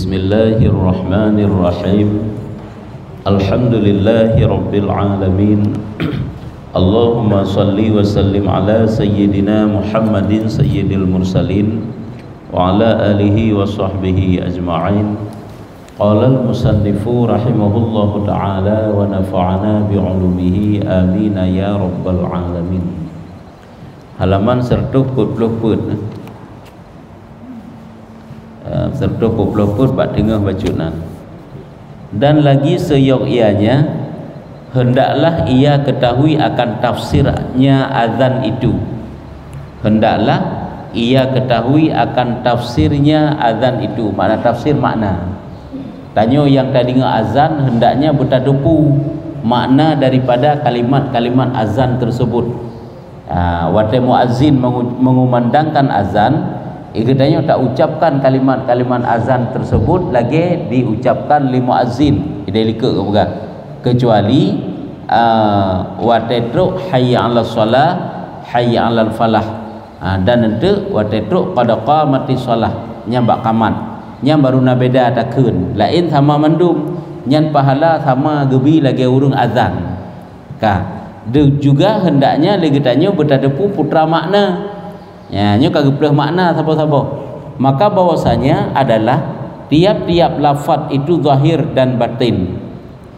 Bismillahirrahmanirrahim. Alhamdulillahi rabbil alamin. Allahumma salli wa sallim ala sayyidina Muhammadin sayyidil mursalin wa ala alihi wa sahbihi ajma'in. Qala al-musannifu rahimahullahu ta'ala wa nafa'ana bi'ulumihi amin ya rabbal alamin. Halaman 140 serta 40 bab tengah bacunan. Dan lagi seyok ianya, hendaklah ia ketahui akan tafsirnya azan itu. Hendaklah ia ketahui akan tafsirnya azan itu. Makna tafsir makna. Tanya yang tak dengar azan, hendaknya bertadupu makna daripada kalimat-kalimat azan tersebut. Waktu muazzin mengumandangkan azan, katanya tak ucapkan kalimat-kalimat azan tersebut lagi diucapkan li muazzin idalika kecuali watetru hayya 'alas shalah hayya 'alal falah, dan nanti watetru qad qamatis shalah nyambak kamat nya baru na beda takeun lain sama mandum nyan pahala sama gebi lagi urung azan juga hendaknya lagi tanya bertadepu putra makna. Ya, nyo kagak peleh makna sapa-sapa. Maka bahwasanya adalah tiap-tiap lafaz itu zahir dan batin.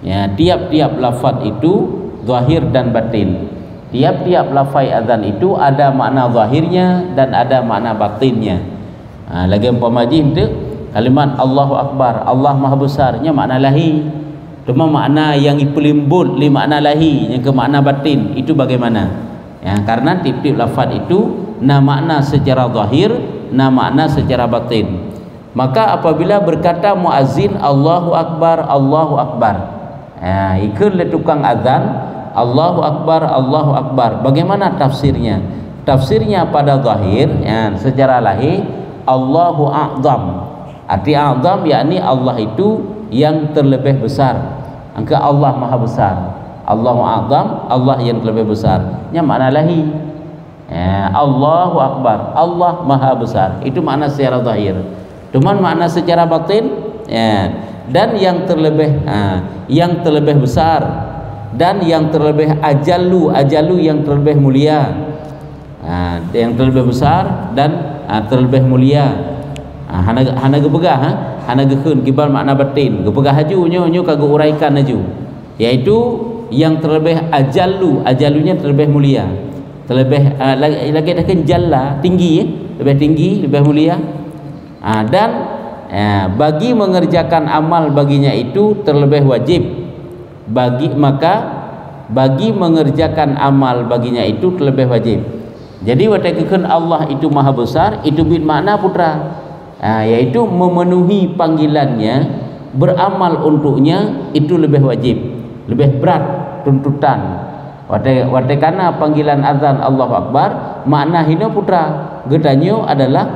Ya, tiap-tiap lafaz itu zahir dan batin. Tiap-tiap lafaz azan itu ada makna zahirnya dan ada makna batinnya. Lagi umpama tu kalimat Allahu Akbar, Allah Maha Besarnya makna lahi. Cuma makna yang ipelimbut li makna lahi yang ke makna batin itu bagaimana? Ya, karena tiap-tiap lafaz itu na makna secara zahir, na makna secara batin. Maka apabila berkata muazzin Allahu Akbar, Allahu Akbar, ikut le tukang azan Allahu Akbar, Allahu Akbar, bagaimana tafsirnya? Tafsirnya pada zahir, ya, secara lahir Allahu A'zam. Arti A'zam yakni Allah itu yang terlebih besar. Angka Allah Maha Besar. Allahu A'zam, Allah yang terlebih besar. Nya makna lahir. Ya, Allahu Akbar, Allah Maha Besar. Itu makna secara zahir. Cuman makna secara batin, ya, dan yang terlebih besar dan yang terlebih ajalu yang terlebih mulia. Yang terlebih besar dan terlebih mulia. Hana gepegah, hana gekeun kibal makna batin. Gepegah haju nyo kagak uraikan haju. Yaitu yang terlebih ajalunya terlebih mulia. Terlebih lagi adakan jalla tinggi, lebih tinggi, lebih mulia. Dan bagi mengerjakan amal baginya itu terlebih wajib. Bagi mengerjakan amal baginya itu terlebih wajib. Jadi watakan Allah itu Maha Besar, itu bermakna putra, yaitu memenuhi panggilannya, beramal untuknya itu lebih wajib, lebih berat tuntutan. Watekana panggilan azan Allahu Akbar makna hina putra gedanyo adalah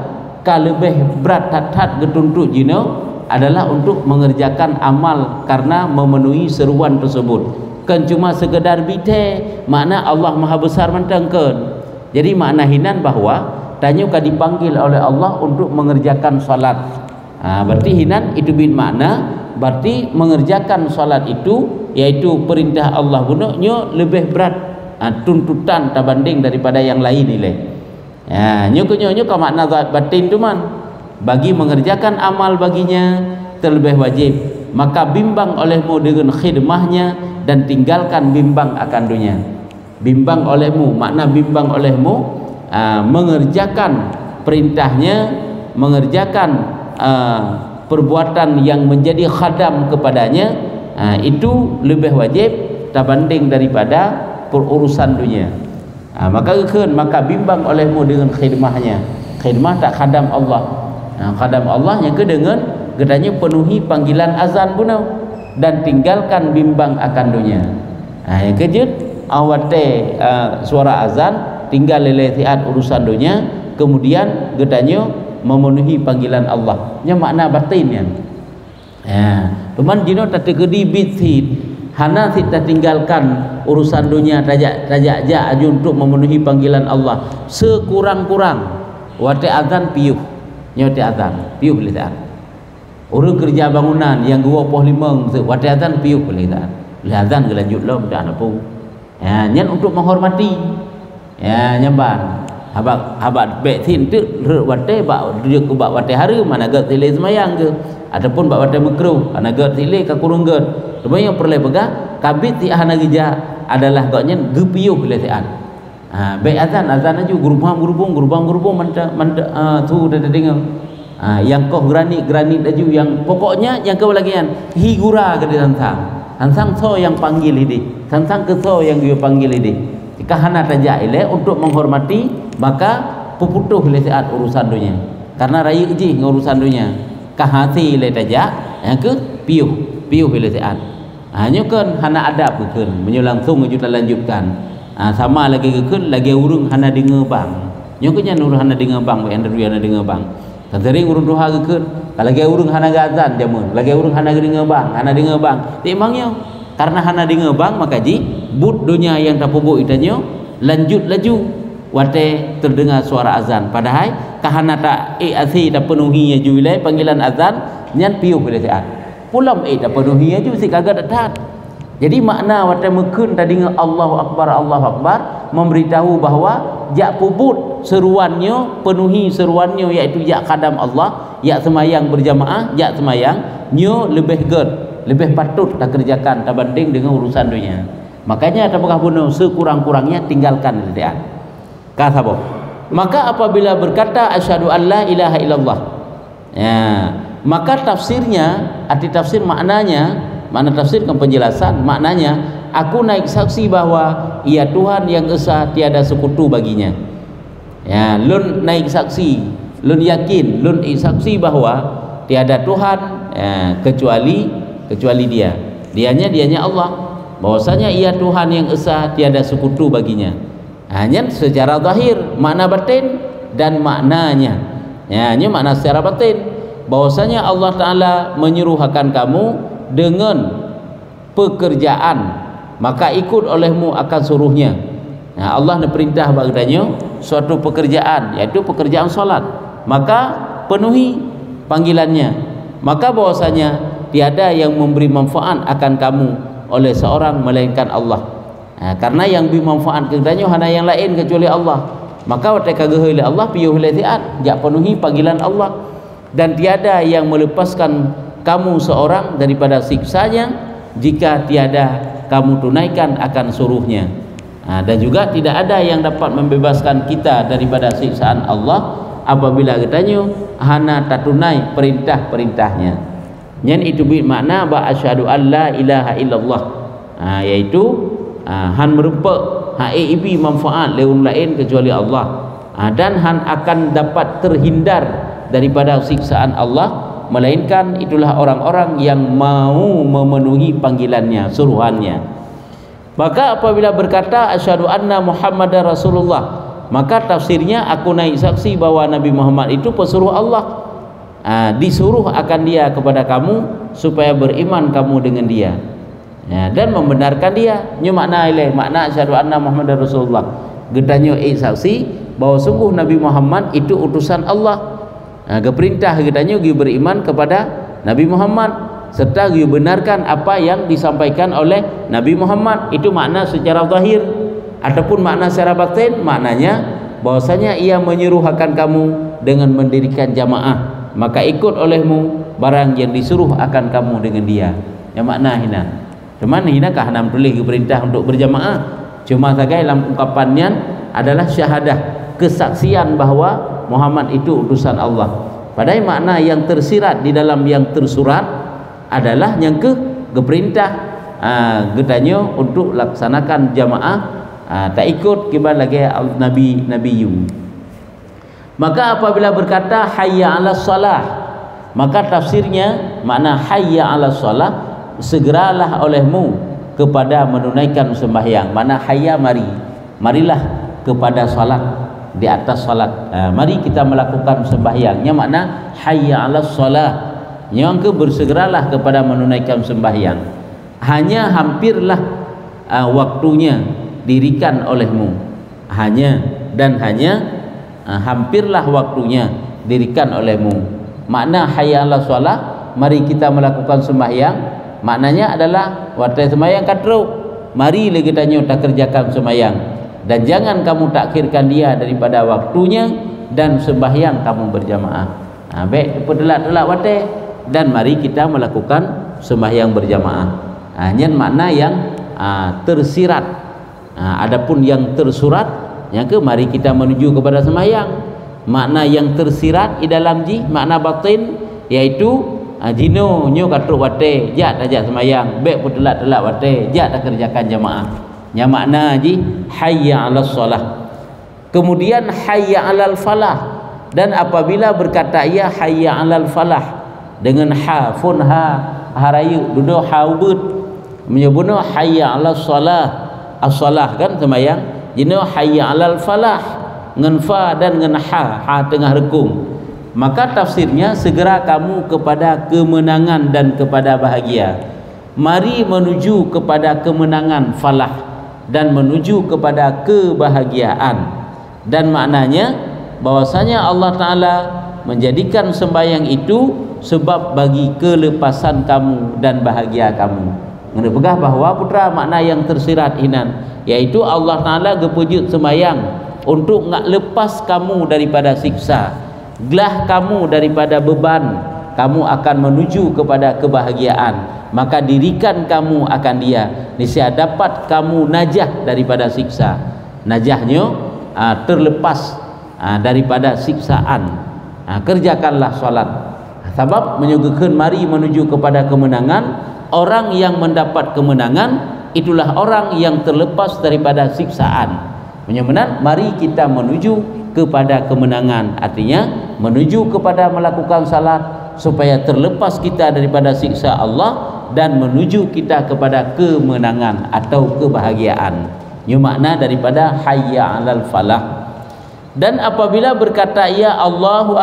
kalebih berat tat getuntut jino adalah untuk mengerjakan amal karena memenuhi seruan tersebut. Kan cuma sekedar bite makna Allah Maha Besar mentangkeun. Jadi makna hinan bahwa tanyo ka dipanggil oleh Allah untuk mengerjakan salat. Berarti hinan itu bin makna berarti mengerjakan salat itu yaitu perintah Allah gunanya lebih berat tuntutan terbanding daripada yang lain nilai. Ya, nyo ka makna batin tu man bagi mengerjakan amal baginya terlebih wajib. Maka bimbang olehmu dengan khidmahnya dan tinggalkan bimbang akan dunia. Bimbang olehmu, makna bimbang olehmu mengerjakan perintahnya, mengerjakan perbuatan yang menjadi khadam kepadanya, itu lebih wajib terbanding daripada perurusan dunia. Maka bimbang olehmu dengan khidmahnya. Khidmah tak khadam Allah. Khadam Allah yang dengan gedanya penuhi panggilan azan punau dan tinggalkan bimbang akan dunia. Yang kejut awate suara azan tinggal leletiat urusan dunia, kemudian gedanya memenuhi panggilan Allah. Nya makna batinnya. Teman jino tak tegedi bitsit hana kita tinggalkan urusan dunia tajak aja untuk memenuhi panggilan Allah sekurang-kurang wate azan piuh nyote azan piuh lisan Orang kerja bangunan yang 25 waktu azan piuh boleh tak? Azan ke lanjut lah dah apa. Ya, nyen untuk menghormati. Ya, nyamban. Habak bek tin tu wate bak dia ke bak wate hari mana gat silai semayang ke ataupun bak wate makruh ana gat silai ka kurung gat. Sebenarnya perlu pegang kabit ti ahana geja adalah gaknya gepiuh le tian. Bek azan aju gerubang manta tu dah dengar. Yang kau granit aju yang pokoknya yang kau lagian higura ke tantang so yang panggil ini tantang ke so yang dia panggil ini jika hana taja ile untuk menghormati maka puputuh le saat urusan dunia karena raya uji urusan dunia kahati le taja yang ke piuh le saat hanya kan hana adab ke menyo langsung kita lanjutkan sama lagi ke lagi urung hana dengar bang nyokunya nur hana dengar bang we andru hana dengar bang kan sering urung doha ke kalau lagi urung hana gazan jamun lagi urung hana dengar bang timangnya karena hana dengar bang maka ji but dunia yang tak pubuk itanyo lanjut laju wate terdengar suara azan padahal kahana tak asi tak penuhi aju ilai panggilan azan nyan piuh pada saat pulam tak penuhi aju si kagak dak. Jadi makna wate mekun tadi dengan Allahu Akbar memberitahu bahawa jak pubut seruannya penuhi seruannya iaitu jak kadam Allah jak semayang berjamaah jak semayang nyo lebih lebih patut tak kerjakan tak banding dengan urusan dunia. Makanya apakah bunuh sekurang-kurangnya tinggalkan keadaan. Kata apa? Maka apabila berkata asyhadu an la ilaha illallah. Ya, maka tafsirnya arti tafsir maknanya mana tafsirkan penjelasan maknanya aku naik saksi bahwa ia Tuhan yang esa tiada sekutu baginya. Ya, lun naik saksi, lun yakin, lun saksi bahwa tiada Tuhan kecuali dia. Dianya Allah. Bahwasanya ia Tuhan yang esa tiada sekutu baginya. Hanya secara zahir, makna batin dan maknanya. Ya, hanya makna secara batin bahwasanya Allah Taala menyuruhkan kamu dengan pekerjaan maka ikut olehmu akan suruhnya. Nah, Allah nak perintah baginya suatu pekerjaan iaitu pekerjaan solat maka penuhi panggilannya maka bahwasanya tiada yang memberi manfaat akan kamu oleh seorang melainkan Allah. Karena yang beri manfaat kepadanya hanya yang lain kecuali Allah maka wate kageh oleh Allah piuh oleh taat jak penuhi panggilan Allah dan tiada yang melepaskan kamu seorang daripada siksanya jika tiada kamu tunaikan akan suruhnya. Dan juga tidak ada yang dapat membebaskan kita daripada siksaan Allah apabila katanya hana tak tunai perintah-perintahnya. Yang itu bermakna ba asyhadu an la ilaha illallah. Yaitu han merupa ibi manfaat leun lain kecuali Allah. Dan han akan dapat terhindar daripada siksaan Allah melainkan itulah orang-orang yang mau memenuhi panggilannya, suruhannya. Maka apabila berkata asyhadu anna Muhammadar Rasulullah, maka tafsirnya aku naik saksi bahwa Nabi Muhammad itu pesuruh Allah. Disuruh akan dia kepada kamu supaya beriman kamu dengan dia. Dan membenarkan dia. Nya makna ile, makna asyhadu anna Muhammadar Rasulullah. Gedanyo saksi bahwa sungguh Nabi Muhammad itu utusan Allah. Keperintah katanya dia beriman kepada Nabi Muhammad serta dia benarkan apa yang disampaikan oleh Nabi Muhammad. Itu makna secara zahir. Ataupun makna secara batin maknanya bahwasanya ia menyuruhkan kamu dengan mendirikan jamaah maka ikut olehmu barang yang disuruh akan kamu dengan dia. Yang makna hina cuman hina kah nam tulis perintah untuk berjamaah cuma saja dalam ungkapannya adalah syahadah kesaksian bahwa Muhammad itu utusan Allah. Padahal makna yang tersirat di dalam yang tersurat adalah yang keperintah getanya untuk laksanakan jamaah tak ikut kibar lagi Nabi Yu. Maka apabila berkata hayya 'alas shalah maka tafsirnya makna hayya 'alas shalah segeralah olehmu kepada menunaikan sembahyang. Makna hayya marilah kepada salat di atas salat. Mari kita melakukan sembahyangnya makna hayya 'alas shalah yang bersegeralah kepada menunaikan sembahyang. Hanya hampirlah waktunya dirikan olehmu. Hanya hampirlah waktunya dirikan olehmu. Makna hayya 'alas shalah mari kita melakukan sembahyang, maknanya adalah watai sembahyang katruk, mari lagi tanya tak kerjakan sembahyang, dan jangan kamu takhirkan dia daripada waktunya, dan sembahyang kamu berjamaah. Baik pedelak-delak watai, dan mari kita melakukan sembahyang berjamaah. Nyen makna yang tersirat. Adapun yang tersurat, yang ke mari kita menuju kepada sembahyang. Makna yang tersirat di dalam ji, makna batin, iaitu jino nyo katruk wate, jak tajak sembahyang, baik pedelak-delak wate, jak tak kerjakan jamaah. Yang makna ji hayya 'alas solah. Kemudian hayya 'alal falah. Dan apabila berkata ia hayya 'alal falah dengan ha fun harayu duduk ha ubud menyebutnya hayya 'alas solah. As-salah kan sembahyang, jino hayya 'alal falah ngan fa dan ngan ha tengah rekung. Maka tafsirnya segera kamu kepada kemenangan dan kepada bahagia. Mari menuju kepada kemenangan falah dan menuju kepada kebahagiaan. Dan maknanya bahwasanya Allah Ta'ala menjadikan sembahyang itu sebab bagi kelepasan kamu dan bahagia kamu. Kena pegah bahawa putra makna yang tersirat inan, yaitu Allah Ta'ala gepujut sembahyang untuk ngak lepas kamu daripada siksa, gelah kamu daripada beban, kamu akan menuju kepada kebahagiaan. Maka dirikan kamu akan dia, niscaya dapat kamu najah daripada siksa. Najahnya terlepas daripada siksaan. Kerjakanlah solat, sebab menyuguhkan mari menuju kepada kemenangan. Orang yang mendapat kemenangan itulah orang yang terlepas daripada siksaan. Menyebutkan mari kita menuju kepada kemenangan, artinya menuju kepada melakukan salat supaya terlepas kita daripada siksa Allah dan menuju kita kepada kemenangan atau kebahagiaan. Ini makna daripada hayya 'alal falah. Dan apabila berkata ia Allahu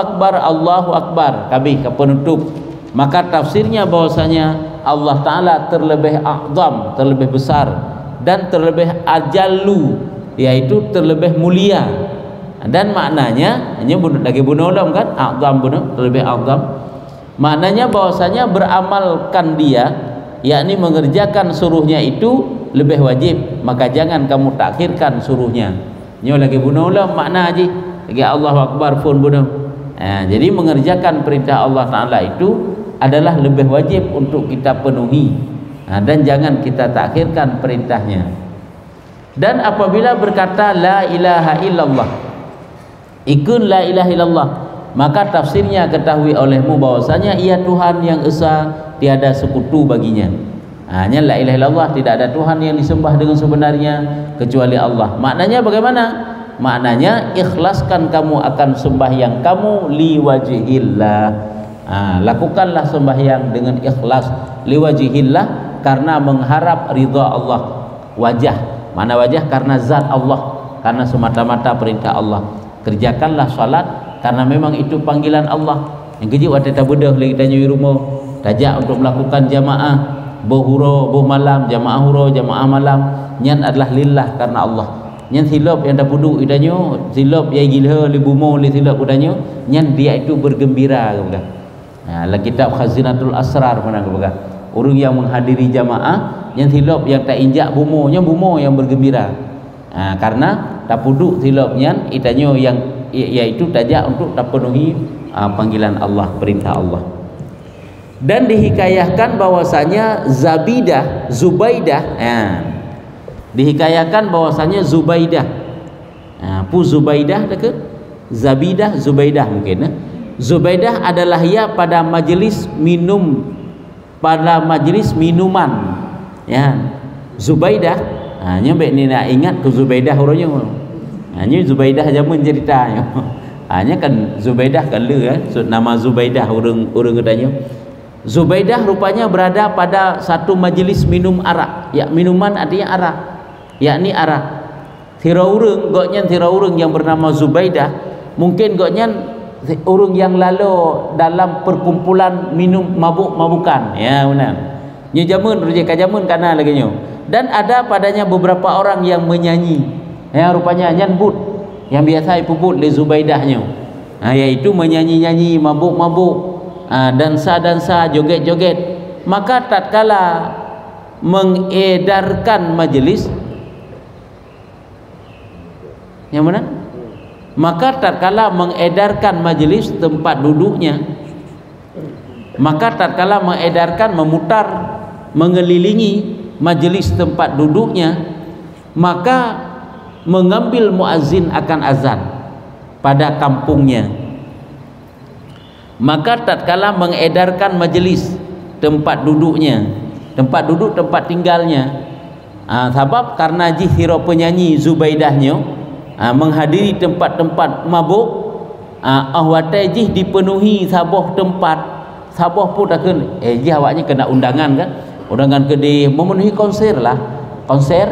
Akbar, kami ke penutup, maka tafsirnya bahwasanya Allah Ta'ala terlebih a'zam, terlebih besar, dan terlebih ajallu, yaitu terlebih mulia. Dan maknanya hanya lagi bunuh ulam kan, a'zam bunuh, terlebih a'zam. Maknanya bahwasanya beramalkan dia, yakni mengerjakan suruhnya itu lebih wajib, maka jangan kamu takhirkan suruhnya. Nyo lagi bunuh ulam makna haji, lagi Allahu Akbar pun bunuh. Jadi mengerjakan perintah Allah Ta'ala itu adalah lebih wajib untuk kita penuhi, dan jangan kita takhirkan perintahnya. Dan apabila berkata la ilaha illallah, ikun la ilaha illallah, maka tafsirnya ketahui olehmu bahwasanya ia Tuhan yang esa, tiada sekutu baginya. Hanya la ilaha illallah, tidak ada Tuhan yang disembah dengan sebenarnya kecuali Allah. Maknanya bagaimana? Maknanya ikhlaskan kamu akan sembahyang kamu liwajhillah. Lakukanlah sembahyang dengan ikhlas liwajhillah, karena mengharap ridha Allah. Wajah, mana wajah? Karena zat Allah, karena semata-mata perintah Allah. Kerjakanlah salat karena memang itu panggilan Allah. Yang kejip waktu tabudah lagi tanya di rumah, tajak untuk melakukan jamaah bohuro boh malam, jamaah huro jamaah malam, nyan adalah lillah karena Allah. Nyan silap yang dah puduk idanyo, silap yang gila li bumo li silap udanyo, nyan dia itu bergembira kemudian. Kitab Khazinatul Asrar mana kemudian. Orang yang menghadiri jamaah yang silap yang tak injak bumo yang bergembira. Karena tak puduk silapnya idanyo yang iaitu tajak untuk tak penuhi panggilan Allah, perintah Allah. Dan dihikayahkan bahwasanya Zubaidah, dihikayahkan bahwasanya Zubaidah, Zubaidah dekat Zubaidah mungkin. Zubaidah adalah ia pada majlis minuman, ya. Zubaidah, hanya baik ni nak ingat ke Zubaidah orangnya. Hanya Zubaidah zaman ceritanya. Hanya kan Zubaidah kan nama Zubaidah orang katanya. Zubaidah rupanya berada pada satu majlis minum arak. Ya, minuman artinya arak, yakni arak. Tiraurung yang bernama Zubaidah, mungkin goknya orang yang lalu dalam perkumpulan minum mabuk-mabukan. Ya benar. Nya jamun rujak jamun kana lagi nyo. Dan ada padanya beberapa orang yang menyanyi. Ya rupanya nyanbut yang biasa ipubut le Zubaidahnya. Yaitu menyanyi-nyanyi mabuk-mabuk. dansa-dansa, joget-joget, maka tatkala mengedarkan majelis yang mana? Maka tatkala mengedarkan majelis tempat duduknya, maka tatkala mengedarkan, memutar, mengelilingi majelis tempat duduknya, maka mengambil muazzin akan azan pada kampungnya. Maka tatkala mengedarkan majelis tempat duduknya, tempat duduk, tempat tinggalnya, sebab karena jihira penyanyi Zubaidahnya menghadiri tempat-tempat mabuk, ahwatai jih dipenuhi sabah tempat, sabah pun takkan jih awaknya kena undangan kan, undangan kedai, memenuhi konser lah, konser,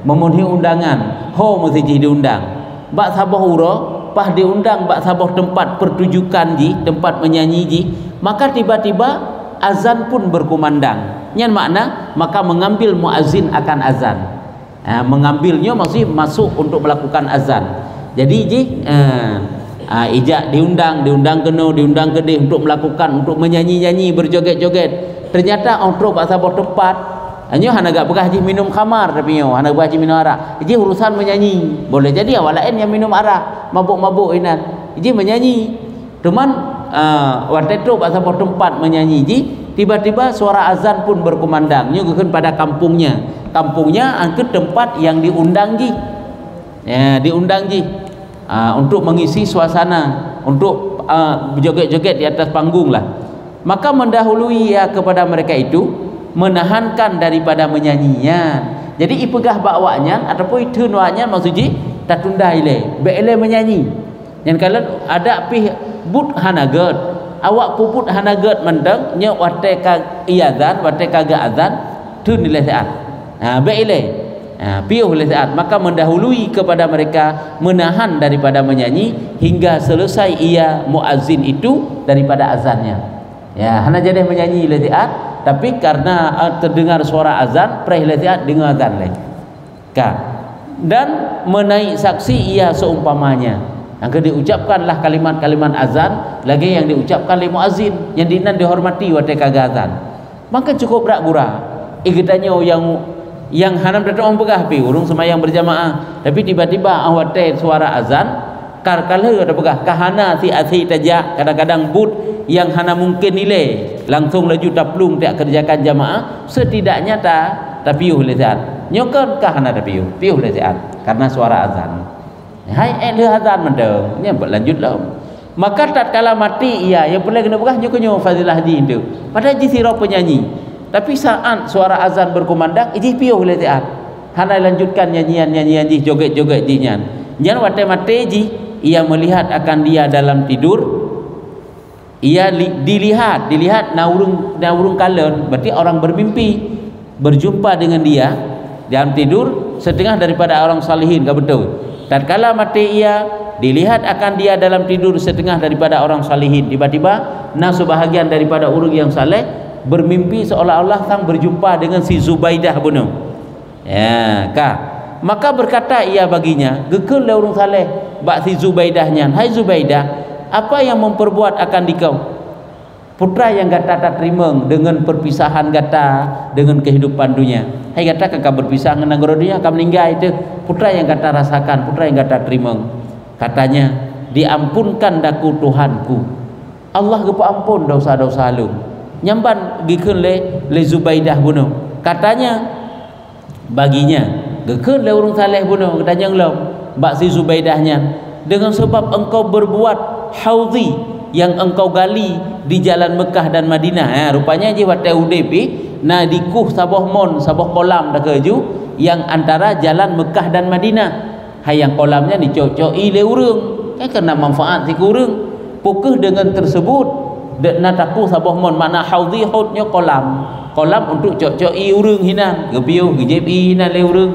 memenuhi undangan, mesti jih diundang, bak sabah ura pas diundang bak sabah tempat pertunjukan ji, tempat menyanyi ji, maka tiba-tiba azan pun berkumandang. Yang makna maka mengambil muazzin akan azan, mengambilnya masih masuk untuk melakukan azan. Jadi ji ijak diundang kena, diundang kedai untuk melakukan, untuk menyanyi-nyanyi, berjoget-joget. Ternyata untuk bak sabah tempat hanya hana gak bekah ji minum khamar, tapi yo hana bekah ji minum arak. Ji urusan menyanyi. Boleh jadi awak lain yang minum arak, mabuk-mabuk inan. Ji menyanyi. Cuman waktu itu bak sabah tempat menyanyi ji, tiba-tiba suara azan pun berkumandang. Nya bukan pada kampungnya. Kampungnya angkat tempat yang diundang ji. Ya, diundang ji. Untuk mengisi suasana, untuk berjoget-joget di atas panggung lah. Maka mendahului kepada mereka itu, menahankan daripada menyanyinya. Jadi ipegah bakwanya ataupun itu nuanya maksudnya tak tunda ile, be ile menyanyi. Yang kalau ada pi but hanaget, awak puput hanaget mendeng nya wate ka iazan, wate kaga azan tu nilai saat. Be ile. Piuh le saat, maka mendahului kepada mereka, menahan daripada menyanyi hingga selesai ia muazzin itu daripada azannya. Ya, hana jadi menyanyi le saat, tapi karena terdengar suara azan, perihlah dengar azan lagi. Dan menaik saksi ia seumpamanya. Yang diucapkanlah kalimat-kalimat azan, lagi yang diucapkan oleh muazzin, yang dinan dihormati waktu azan. Maka cukup berak gura. Ikutanya yang hanam datang orang pegah pi urung semayang berjamaah, tapi tiba-tiba awate suara azan, kala ada pegah kahana si asi tajak, kadang-kadang but yang hana mungkin nilai langsung laju taplung tak kerjakan jamaah, setidaknya tapi lezat nyokon kah hana tapi lezat karena suara azan. Hai azan mendeng nya berlanjut lah. Maka tatkala mati ia yang boleh kena pegah nyokonyo fadilah di itu pada jisiro penyanyi, tapi saat suara azan berkumandang iji piuh lezat hana lanjutkan nyanyian-nyanyian ji, joget-joget ji nyan jangan wate mati ji, ia melihat akan dia dalam tidur. Ia dilihat naurung kalen, berarti orang bermimpi berjumpa dengan dia dalam tidur setengah daripada orang salihin, enggak betul. Tatkala mati ia dilihat akan dia dalam tidur setengah daripada orang salihin, tiba-tiba sebahagian daripada orang yang saleh bermimpi seolah-olah sang berjumpa dengan si Zubaidah bunuh. Ya, maka berkata ia baginya, gekel le orang saleh bak si Zubaidahnya, hai Zubaidah, apa yang memperbuat akan dikau putra yang gata tak terima dengan perpisahan gata dengan kehidupan dunia. Hai gata kakak berpisah dengan negara dunia, akan meninggal itu putra yang gata rasakan, putra yang gata terima. Katanya, diampunkan daku Tuhanku, Allah gepa ampun dosa-dosa lu. Nyamban gikeun le Zubaidah bunuh. Katanya baginya gikeun le urang saleh bunuh, katanya ngelom bak si Zubaidahnya, dengan sebab engkau berbuat haudhi yang engkau gali di jalan Mekah dan Madinah. Rupanya je wate udepi na dikuh sabah mon, sabah kolam dah keju yang antara jalan Mekah dan Madinah. Hai yang kolamnya dicocoi le urang, kena manfaat si urang. Pukul dengan tersebut na takuh sabah mon, makna haudhi, haudnya kolam. Kolam untuk cocoi urang hinan, gebiu gejepi hinan le urang.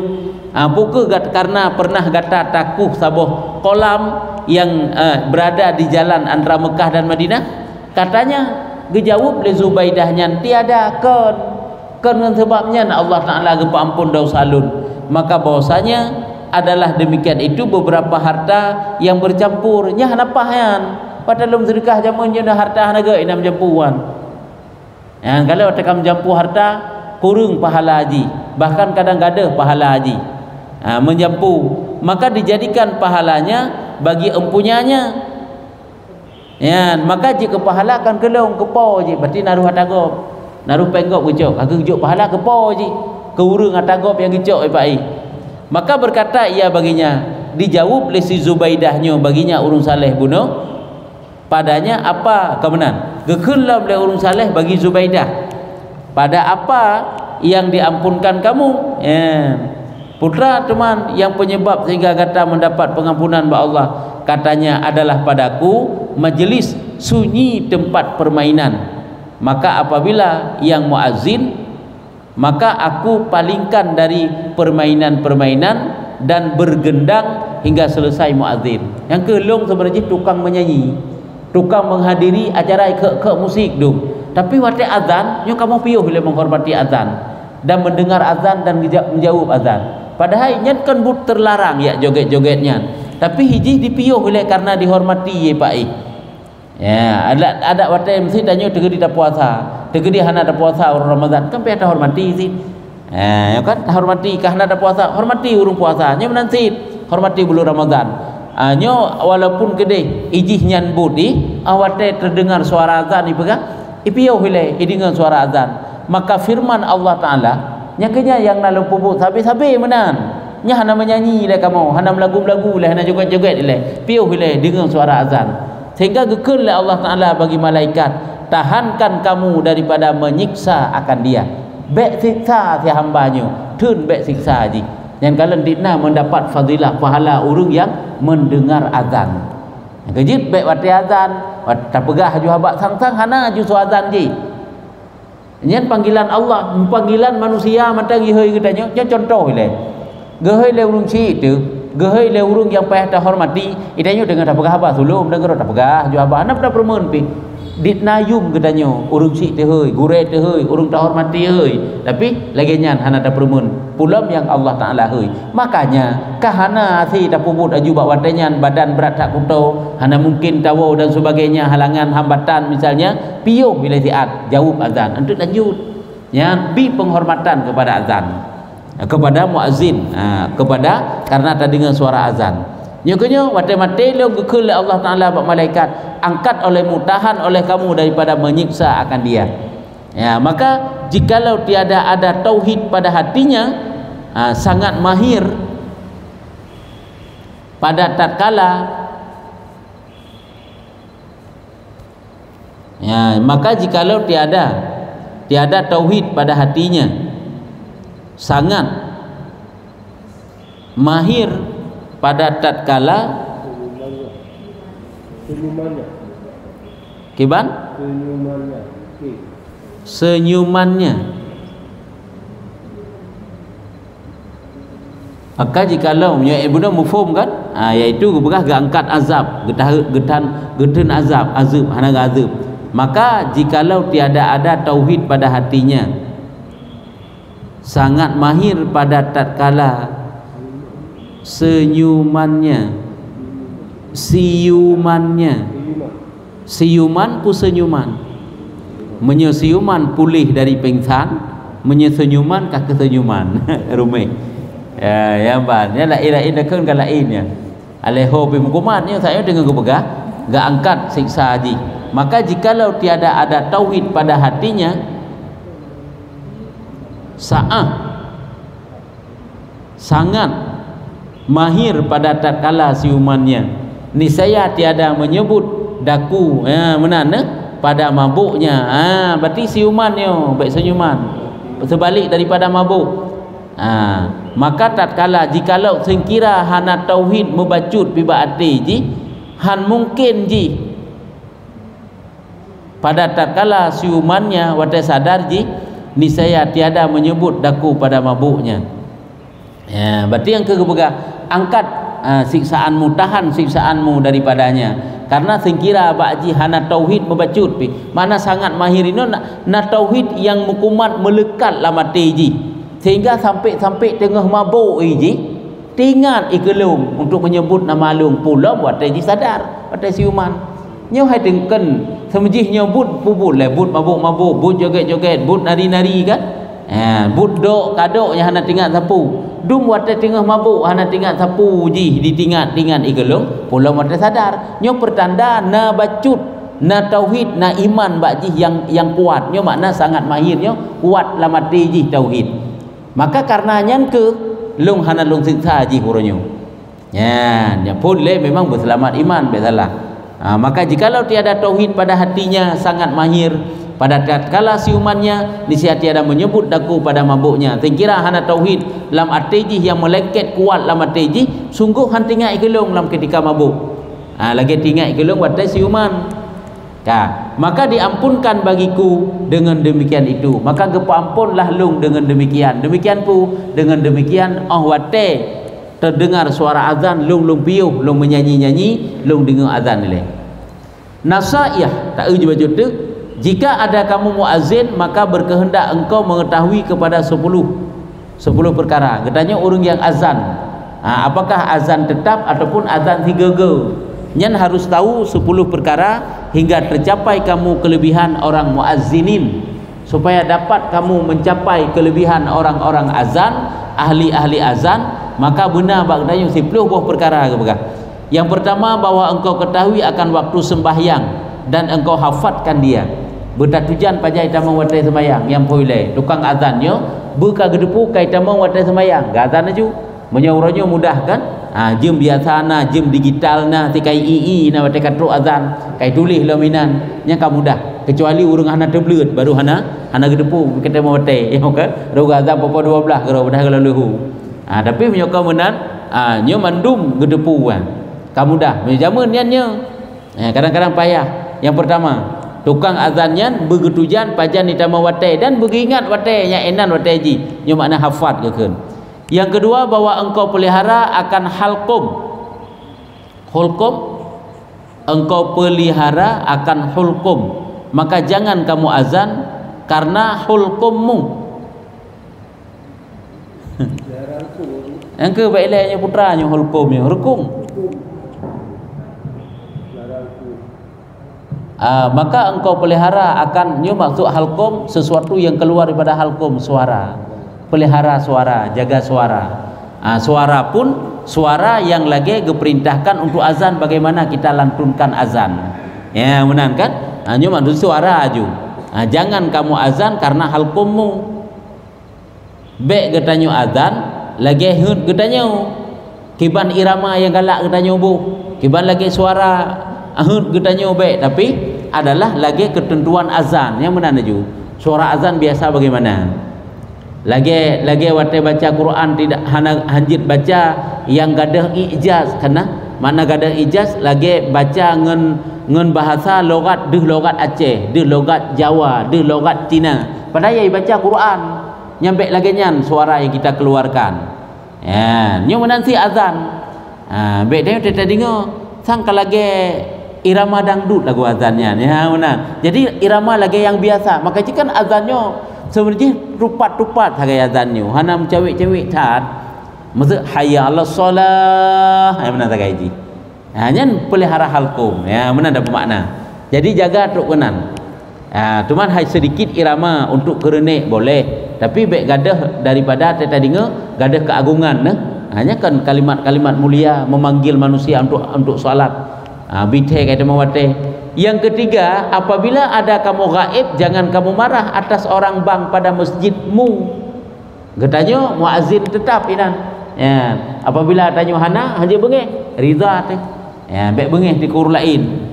Pukul karena pernah gata takuh sabah kolam yang berada di jalan antara Mekah dan Madinah, katanya gejawab le Zubaidahnya tiada kan sebabnya Allah Taala gepa ampun dosa lun. Maka bahwasanya adalah demikian itu beberapa harta yang bercampur nya napahan pada lum sedekah jamun jeuna harta naga ina menjampuan. Yang kalau tekan menjampu harta kurang pahala haji, bahkan kadang gadah pahala haji. Menjampu, maka dijadikan pahalanya bagi empunyanya. Ya, maka jika pahala akan kelong kepo je, berarti naruh atagop. Naruh penggop gejok, agak gejok pahala kepo je. Keurung atagop yang gejok ai. Maka berkata ia baginya, dijawab oleh si Zubaidahnya baginya urung saleh bunuh padanya apa kemenan gekeunlah oleh urung saleh bagi Zubaidah pada apa yang diampunkan kamu putra teman yang penyebab sehingga kata mendapat pengampunan ba Allah katanya adalah padaku majlis sunyi tempat permainan, maka apabila yang muazzin maka aku palingkan dari permainan-permainan dan bergendang hingga selesai muazzin. Yang kelong sebenarnya tukang menyanyi, tukang menghadiri acara ke musik tu. Tapi waktu azan, nyo kamu piuh boleh menghormati azan dan mendengar azan dan menjawab azan. Padahal nyen kan but terlarang ya joget-jogetnya. Tapi hiji dipiuh oleh karena dihormati ye Pak I. Ya, ada waktu mesti tanya tegedi dak puasa. Tegedi hana dak puasa orang Ramadan kan pihak hormati sih. Ya kan hormati karena ada puasa, hormati urung puasa. Nya menanti hormati bulan Ramadan. Nyo walaupun gede ijih nyan budi awate terdengar suara azan ipegang ipiau hile idingan suara azan. Maka firman Allah Taala nyakanya yang nalu pupuk sabi-sabi menan. Nya hana menyanyi le kamu, hana lagu-lagu le, hana joget-joget le. Piau hile dengan suara azan. Sehingga gekeun le Allah Taala bagi malaikat, tahankan kamu daripada menyiksa akan dia. Bek siksa si hambanya, tun bek siksa haji. Yang kalian dina mendapat fadilah pahala urung yang mendengar azan. Kejit bek wati azan, wat pegah ju habak sang-sang hana ju su azan ji. Nyen panggilan Allah, panggilan manusia matang iheuy katanya, nya contoh le. Geheuy le urung si tu, geheuy le urung yang payah hormati, itanya dengan tak pegah habak sulum dengar tak pegah ju habak hana pada permen pi. Ditnayum katanya urung si teh heuy gure teh heuy urung tak hormati heuy tapi lagi nyan hana da perumun pulam yang Allah Taala heuy makanya kahana si da pubut aju bak watenyan badan berat tak kuto hana mungkin tawo dan sebagainya halangan hambatan misalnya piuh bila siat jawab azan untuk lanjut ya bi penghormatan kepada azan kepada muazzin kepada karena tak dengar suara azan. Nyoknya mate-mate lo gekeul Allah Taala bak malaikat angkat olehmu tahan oleh kamu daripada menyiksa akan dia. Ya, maka jikalau tiada ada tauhid pada hatinya sangat mahir pada tatkala ya, maka jikalau tiada tauhid pada hatinya sangat mahir pada tatkala kiban senyumannya maka jikalau ibunda mufhum kan yaitu bekas angkat azab getan azab hana azab maka jikalau tiada ada tauhid pada hatinya sangat mahir pada tatkala senyumannya siuman pu senyuman menyesiuman pulih dari pingsan menyesenyuman kah kesenyuman rumeh ya ban ya lain dekeun ka lainnya aleho bi mukumannya saya dengan gepegah enggak angkat siksa haji maka jikalau tiada ada tauhid pada hatinya sangat mahir pada tatkala siumannya niscaya tiada menyebut daku menana pada mabuknya berarti siumannya baik senyuman sebalik daripada mabuk maka tatkala jikalau sengkira hana tauhid membacut bibaati ji han mungkin ji pada tatkala siumannya wate sadar ji niscaya tiada menyebut daku pada mabuknya ya berarti yang kegepegah angkat siksaanmu tahan siksaanmu daripadanya karena sengkira bakji hana tauhid membacut pi mana sangat mahir ini na tauhid yang mukumat melekat lama teji sehingga sampai tengah mabuk iji tinggal ikelum untuk menyebut nama alung pula buat teji sadar pada siuman nyo hai tengken semejih nyo but le but mabuk-mabuk, but joget-joget, but nari-nari kan. But dok kadoknya hana tinggal sapu. Dum wate tengah mabuk hana tinggal sapu ji ditingat-tingat igelung, pulau mate sadar. Nyo pertanda na bacut, na tauhid, na iman bakji yang kuat. Nyo makna sangat mahir nyo kuat la mati ji tauhid. Maka karena nyan ke lung hana lung siksa ji huronyo. Ya pun le memang berselamat iman besalah. Maka jikalau tiada tauhid pada hatinya sangat mahir, pada tatkala siumannya niscaya tiada menyebut daku pada mabuknya. Tengkira hana tauhid lam atiji yang melengket kuat lam atiji, sungguh han tinggal ikelung lam ketika mabuk. Lagi tinggal ikelung watai siuman. Maka diampunkan bagiku dengan demikian itu. Maka gepaampunlah lung dengan demikian. Demikian pu dengan demikian watai terdengar suara azan lung piuh, lung menyanyi-nyanyi, lung dengar azan ni. Nasiah tak uji baju tu, jika ada kamu muazzin maka berkehendak engkau mengetahui kepada 10 perkara. Katanya orang yang azan, apakah azan tetap ataupun azan 3 nyan harus tahu 10 perkara hingga tercapai kamu kelebihan orang muazzinin, supaya dapat kamu mencapai kelebihan orang-orang azan, ahli-ahli azan. Maka benar bagdanya 10 buah perkara ke. Yang pertama, bahwa engkau ketahui akan waktu sembahyang dan engkau hafatkan dia. Bertatujan pajai tamang watai sembahyang yang poile tukang azannya buka gedepu kai tamang watai sembahyang azan aju menyaurannya mudah kan. Jem biasa na, jem digital na, ti kai ii na watai katro azan kai tulis laminan nya ka mudah, kecuali urang hana tebleut baru hana gedepu kita mau watai ya kan ro azan papa 12 kalau dah kalau lehu. Tapi menyokong menan nyo mandum gedepu kamu dah menjamun nyannya. Kadang-kadang payah. Yang pertama, tukang azannya begetujan pajan ditama watai dan beringat watai nya enan watai ji nyo makna hafat keun. Yang kedua, bahwa engkau pelihara akan hulkum, engkau pelihara akan hulkum, maka jangan kamu azan karena hulkummu. Yang ke baiknya putranya hulkumnya hukum. Maka engkau pelihara akan nyo maksud halkum sesuatu yang keluar daripada halkum, suara. Pelihara suara, jaga suara. Suara pun suara yang lagi diperintahkan untuk azan, bagaimana kita lantunkan azan. Ya, benar kan? Nyo maksud suara aju. Jangan kamu azan karena halkummu. Bek getanyo azan lagi hut getanyo. Kiban irama yang galak getanyo bu. Kiban lagi suara hut getanyo bek, tapi adalah lagi ketentuan azan yang mana aju. Suara azan biasa bagaimana? Lagi watai baca Quran tidak hana hanjit baca yang gadah ijaz, karena mana gadah ijaz lagi baca ngen bahasa logat deh logat Aceh, deh logat Jawa, deh logat Cina. Padahal yang baca Quran nyampe lagi nyan suara yang kita keluarkan. Nyo menanti azan. Bek dia tadi dengar sangka lagi irama dangdut lagu azannya. Ya benar. Jadi irama lagi yang biasa. Maka jika azannya sebenarnya rupat-rupat harga azannya. Hana cewek-cewek tat. Maksud hayya 'alas shalah. Ya benar tak gaji. Hanya pelihara halkum. Ya benar ada bermakna. Jadi jaga tuk kenan. Cuman hai sedikit irama untuk kerenek boleh, tapi baik gadah daripada teta dengar gadah keagungan hanya kan kalimat-kalimat mulia memanggil manusia untuk salat. Bithe kata mawate. Yang ketiga, apabila ada kamu gaib, jangan kamu marah atas orang bang pada masjidmu. Katanya muazzin tetap inan. Ya, apabila tanya hana haji bengeh riza teh. Ya, baik bengeh di kur lain.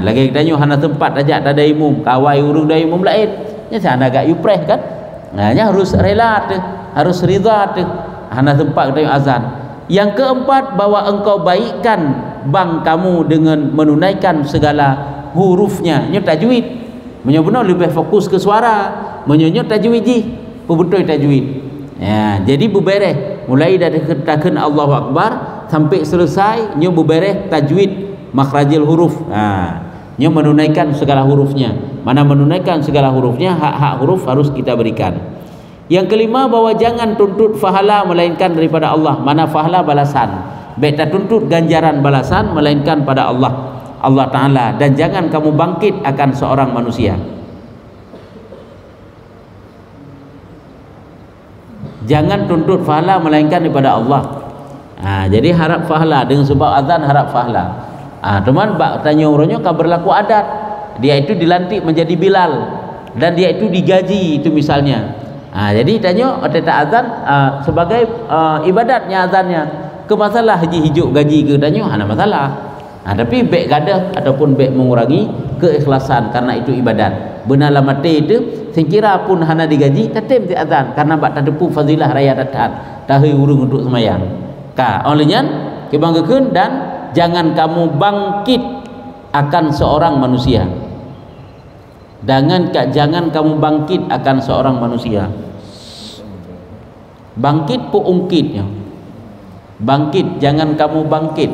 Lagi tanya hana tempat aja tak ada imum, kawai urung dari imum lain. Nya sana agak yupreh kan. Nya harus rela teh, harus ridha teh. Hana tempat tanya azan. Yang keempat, bahwa engkau baikkan bang kamu dengan menunaikan segala hurufnya. Nya tajwid. Menyo benar lebih fokus ke suara. Menyo tajwid ji, betul tajwid. Ya, jadi bubereh mulai dari katakan Allahu Akbar sampai selesai nyo bubereh tajwid makhrajil huruf. Nyo menunaikan segala hurufnya. Mana menunaikan segala hurufnya, hak-hak huruf harus kita berikan. Yang kelima, bahwa jangan tuntut fahala melainkan daripada Allah. Mana fahala balasan. Baik tak tuntut ganjaran balasan melainkan pada Allah. Allah Ta'ala, dan jangan kamu bangkit akan seorang manusia. Jangan tuntut pahala melainkan daripada Allah. Jadi harap pahala dengan sebab azan, harap pahala. Teman bak tanya orangnya kan berlaku adat, dia itu dilantik menjadi Bilal dan dia itu digaji itu misalnya. Jadi tanya tentang azan sebagai ibadatnya azannya, ke masalah haji hijuk gaji ke tanya ada masalah. Tapi baik gadah ataupun baik mengurangi keikhlasan karena itu ibadat. Benar lah mati itu sekira pun hana digaji tatim ti azan karena bak tadepu fadilah raya datang tahi urung untuk semayang. Olehnya kebanggakeun dan jangan kamu bangkit akan seorang manusia. Jangan kamu bangkit akan seorang manusia. Bangkit pu ungkitnya. Bangkit, jangan kamu bangkit.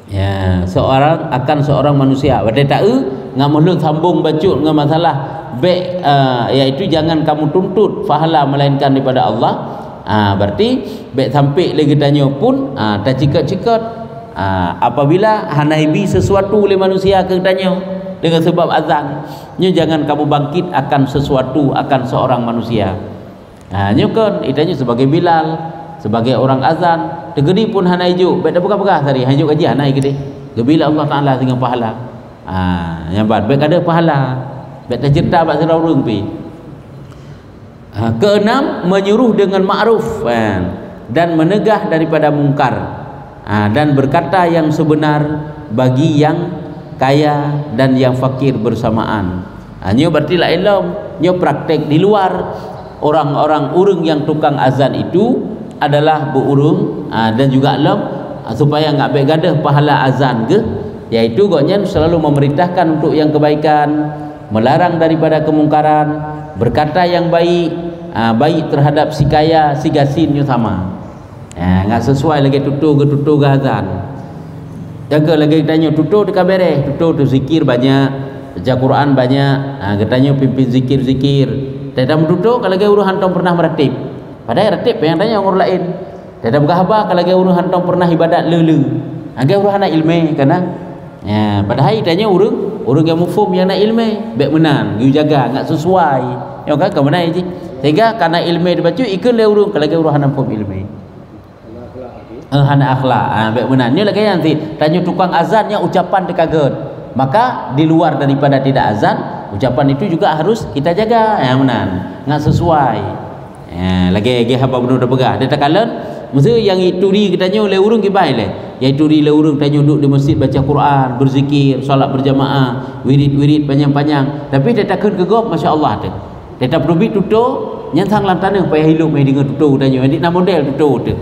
Ya, seorang akan seorang manusia. Wadai tahu ngamulut sambung bacut dengan masalah baik iaitu jangan kamu tuntut pahala melainkan daripada Allah. Berarti baik sampai lagi tanya pun tak cikat-cikat apabila hanaibi sesuatu oleh manusia ke tanya dengan sebab azan, nya jangan kamu bangkit akan sesuatu akan seorang manusia. Nya kan itanya sebagai Bilal, sebagai orang azan, tegedi pun hanai juk, baik dah pegah-pegah tadi hanai juk gaji hanai gede. Gebila Allah Taala dengan pahala. Yang baik ada pahala. Baik dah cerita bak sirau urang pi. Keenam, menyuruh dengan ma'ruf dan menegah daripada mungkar, dan berkata yang sebenar bagi yang kaya dan yang fakir bersamaan. Nyo berarti la ilm, nyo praktek di luar. Orang-orang urang yang tukang azan itu adalah berurung dan juga alam supaya enggak baik gadah pahala azan ke, iaitu goknya selalu memerintahkan untuk yang kebaikan, melarang daripada kemungkaran, berkata yang baik, baik terhadap si kaya, si gasinnya sama. Enggak sesuai lagi tutur ke azan. Jaga lagi tanya tutur dekat bereh, tutur tu zikir banyak, baca Quran banyak, katanya pimpin zikir-zikir. Dalam tutur kalau lagi urus hantam pernah meratib. Padahal ratib yang tanya orang lain. Dalam gahabar kalau lagi urus hantam pernah ibadat lelu. Agak urus anak ilmu kana. Padahal tanya urang yang mufhum yang nak ilmu, baik menan, you jaga enggak sesuai. Yang kan ke mana je? Sehingga karena ilmu dibaca ikut le urang kalau lagi urus hantam ilmu. Hana akhlak, baik benar. Ni lagi yang tanya tukang azan yang ucapan dekaget. Maka di luar daripada tidak azan, ucapan itu juga harus kita jaga. Yang benar, enggak sesuai. Lagi apa benar dah pegah. Dia tak kalen, mesti yang ituri katanya le urang ke baik le. Yang ituri le urang tanya duduk di masjid baca Quran, berzikir, solat berjamaah, wirid-wirid panjang-panjang. Tapi dia takkan kegop, masya-Allah tu. Dia tak perlu tutur, nyantang lantana payah hidup mai dengan tutur tanya. Jadi nak model tutur tu.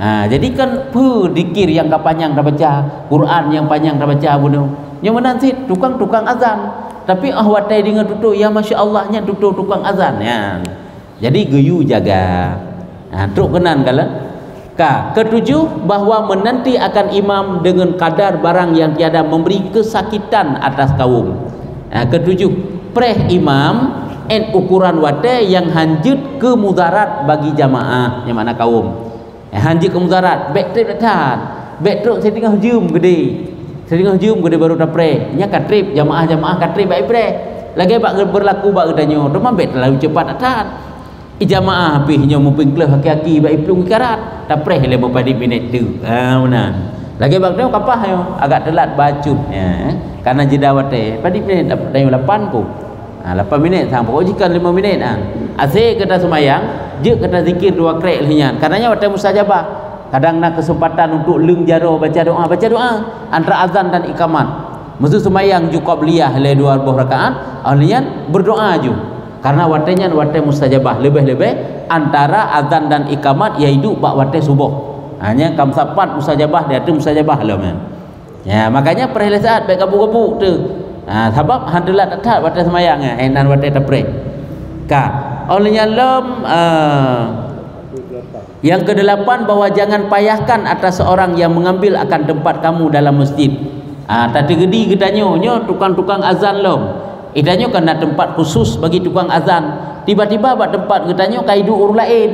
Jadi kan dikir yang panjang dah baca, Quran yang panjang dah baca bunuh. Yang menanti tukang azan. Tapi watai dengan tutur ya masya-Allahnya tutur tukang azan ya. Jadi geyu jaga. Truk kenan kala. Ketujuh, bahwa menanti akan imam dengan kadar barang yang tiada memberi kesakitan atas kaum. Ketujuh, preh imam en ukuran watai yang hanjut ke mudarat bagi jamaah yang mana kaum. Hanjut ke mudarat, baik trip datang. Baik truk saya tengah jum gede. Saya tengah jum gede baru dah preh. Nya kat trip jamaah-jamaah kat trip baik preh. Lagi bak berlaku bak katanya, demam baik terlalu cepat datang. Jamaah pihnya mempengkelah haki-haki baik pelung karat. Tak preh le berapa minit tu. Benar. Lagi bak tengok kapah yo agak telat bacut karena jeda wate. Padi minit dapat 8 pun. 8 minit sampai ujikan 5 minit asyik kata semayang, je kata zikir 2 krek lehnyan. Karenanya wate mustajabah. Kadang nak kesempatan untuk leng jaro baca doa antara azan dan iqamat. Mesti semayang ju qabliyah le 2 rakaat, ahlian berdoa ju. Karena watenya wate mustajabah lebih-lebih antara azan dan iqamat iaitu bak wate subuh. Hanya kam sapat mustajabah dia tu mustajabah lah man. Ya, makanya perihal saat baik kabuk-kabuk tu. Sebab handalah tak wate semayang enan wate tapreh. Olehnya yang ke-8, bahwa jangan payahkan atas seorang yang mengambil akan tempat kamu dalam masjid. Tadi gedi katanya nyo tukang-tukang azan lom. Itanya kena tempat khusus bagi tukang azan. Tiba-tiba buat tempat katanya kaidu orang lain.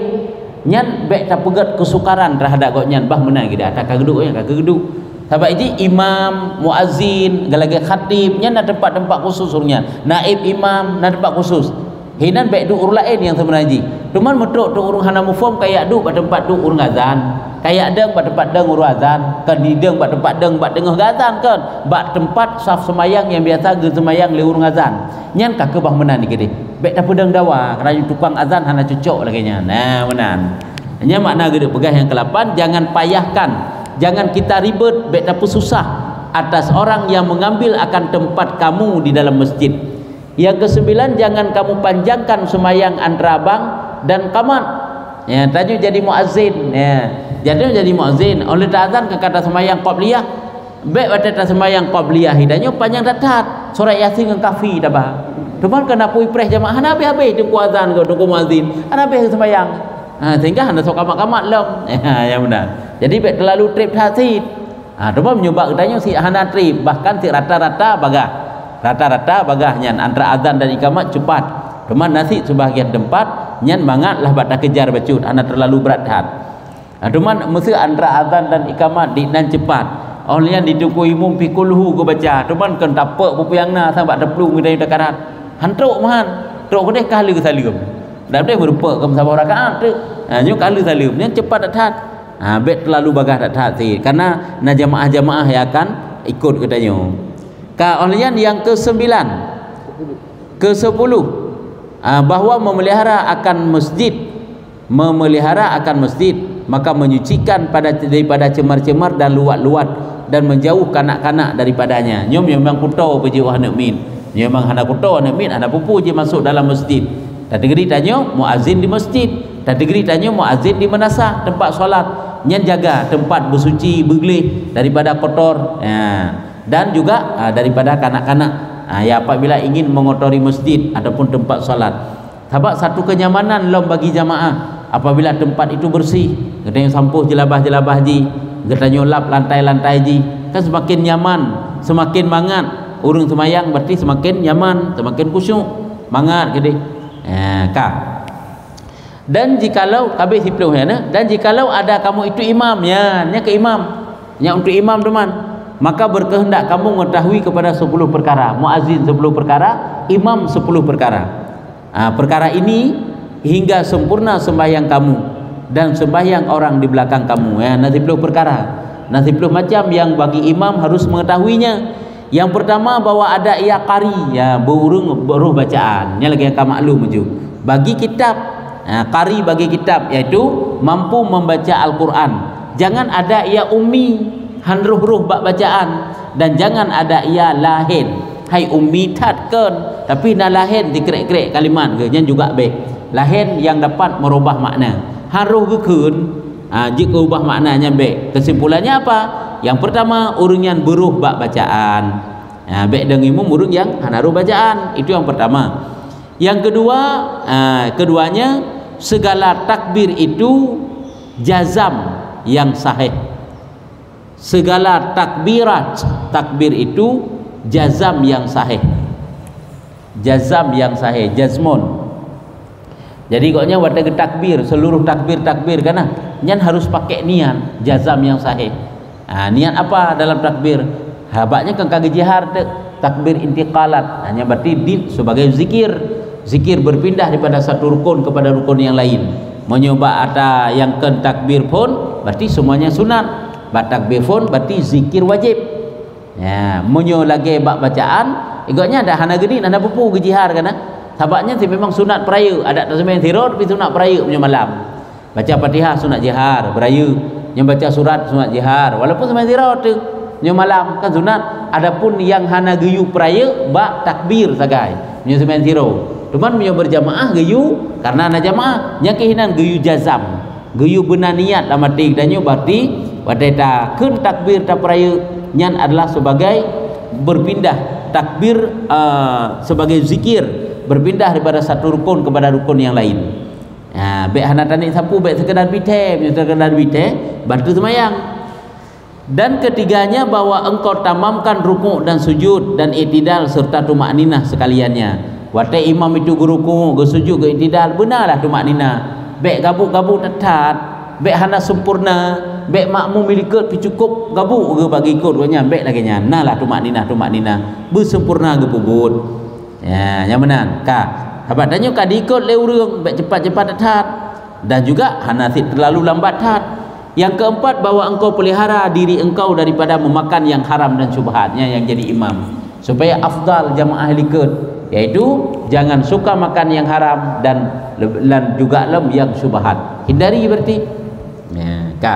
nyan bek tak pegat kesukaran terhadap kau nyan bah menang kita tak kageduk yang kageduk. Sebab itu imam, muazzin, galage khatib nyan ada tempat-tempat khusus urunyan. Naib imam ada tempat khusus. Hinan bek duk urung lain yang sebenarnya. Cuman meduk duk urung hana mufhum kayak duk pada tempat duk urung azan. Kayak deng pada tempat deng urung azan, kan di deng pada tempat deng bak dengah azan kan. Bak tempat saf semayang yang biasa ge semayang le urung azan. Nyan kake bah menan ni gede. Bek tak pedang dawa kerana tukang azan hana cocok lagi nya. Nah, menan. Nya makna gede pegah yang ke-8, jangan payahkan, jangan kita ribet bek tak susah atas orang yang mengambil akan tempat kamu di dalam masjid. Yang ke-9, jangan kamu panjangkan semayang antara abang dan kamat. Ya, tadi jadi muazzin. Ya, jadi muazzin. Oleh azan ke kata semayang qabliyah, bek pada semayang qabliyah hidanya panjang datat. Surah Yasin dengan kafi dah bah. Cuman kena pui preh jemaah hana habis tunggu azan ke tunggu muazzin. Hana habis semayang. Sehingga hana sok kamat-kamat lom. Ya benar. Jadi bek terlalu trip hasid. Cuba menyubak katanya si hana trip, bahkan si rata-rata bagah. Rata-rata bagahnya antara azan dan ikamat cepat. Cuma nasi sebahagian tempat nyan mangatlah bak tak kejar bacut, hana terlalu berat hat. Cuma mesti antara azan dan ikamat di nan cepat. Oleh yang ditunggu imam pikulhu ko baca. Cuma kan tapak pupiangna sampai teplung kita karat. Hantruk mahan. Truk kedeh kali ke salim. Dak boleh berupa ke sabah rakaat tu. Nyo kali salim, nyan cepat datat. Bet terlalu bagah datat si. Karena na jamaah-jamaah yang akan ikut katanya. Kemudian yang ke-9, ke-10, bahwa memelihara akan masjid, maka menyucikan daripada cemar-cemar dan luat-luat dan menjauh kanak-kanak daripadanya. Nyom memang kuto beji anak min. Nyom memang anak kuto anak min, anak pupu je masuk dalam masjid. Tadi tanya muazzin di masjid, tadi tanya muazzin di manasah tempat solat. Nyan jaga tempat bersuci, bergelih daripada kotor. Dan juga daripada kanak-kanak ya apabila ingin mengotori masjid ataupun tempat solat. Sebab satu kenyamanan lom bagi jamaah apabila tempat itu bersih, katanya sampuh jelabah-jelabah ji, katanya lap lantai-lantai ji, kan semakin nyaman, semakin mangat urang semayang, berarti semakin nyaman, semakin khusyuk, mangat gede. Dan jikalau habis 10 ya, dan jikalau ada kamu itu imam ya, nya ke imam, nya untuk imam teman, maka berkehendak kamu mengetahui kepada 10 perkara. Muazzin 10 perkara, imam 10 perkara. Perkara ini hingga sempurna sembahyang kamu dan sembahyang orang di belakang kamu. Ya, 10 perkara. 10 macam yang bagi imam harus mengetahuinya. Yang pertama, bahwa ada ia qari, ya beruh bacaan. Ini lagi yang kamu maklum je. Bagi kitab, qari bagi kitab iaitu mampu membaca Al-Quran. Jangan ada ia ummi, hanruh-ruh bak bacaan, dan jangan ada ia lahin. Hai ummi tatkan, tapi na lahin dikrek-krek kalimat ke nyan juga baik. Lahin yang dapat merubah makna. Haruh ke kun, jika ubah maknanya baik. Kesimpulannya apa? Yang pertama, urang yang beruh bak bacaan. Baik dengan imam urang yang haruh bacaan. Itu yang pertama. Yang kedua, keduanya segala takbir itu jazam yang sahih. Segala takbir itu jazam yang sahih. Jazam yang sahih, jazmun. Jadi koknya waktu takbir, seluruh takbir kan nyan harus pakai niat jazam yang sahih. Niat apa dalam takbir? Habaknya kan kagak jihar takbir intiqalat, hanya berarti sebagai zikir berpindah daripada satu rukun kepada rukun yang lain. Mencoba ada yang kan takbir pun berarti semuanya sunat. Bak takbir pun berarti zikir wajib. Ya, munyo lagi bak bacaan, igotnya ada hana geni, hana pupu ke jihar kan. Sabaknya sih memang sunat peraya, ada tasbih tiror tapi sunat peraya punya malam. Baca Fatihah sunat jihar, beraya. Yang baca surat sunat jihar, walaupun tasbih tiror tu punya malam kan sunat. Adapun yang hana geyu peraya bak takbir sagai, punya tasbih tiror. Cuman punya berjamaah geyu karena ana jamaah, nya kehinan geyu jazam. Geyu benar niat dalam hati dan nyu berarti wadata kun takbir tak peraya nyan adalah sebagai berpindah takbir sebagai zikir, berpindah daripada satu rukun kepada rukun yang lain. Baik hanatan ni sapu baik sekedar bite bantu semayang. Dan ketiganya, bahwa engkau tamamkan rukuk dan sujud dan i'tidal serta tumakninah sekaliannya. Watai imam itu geruku, gesujud, ge'tidal, benarlah tumakninah. bek gabuk-gabuk tetat, bek hana sempurna, bek makmum milikut pi cukup gabuk ke bagi ikut nya bek lagi nya. Nah lah tumak nina bersempurna ke bubut. Ya, yang benar. Ka, habat tanya ka diikut le urang bek cepat-cepat tetat dan juga hana terlalu lambat tat. Yang keempat, bahwa engkau pelihara diri engkau daripada memakan yang haram dan syubhatnya yang jadi imam, supaya afdal jamaah likut, yaitu jangan suka makan yang haram dan juga yang syubhat, hindari berarti. Ya, ka.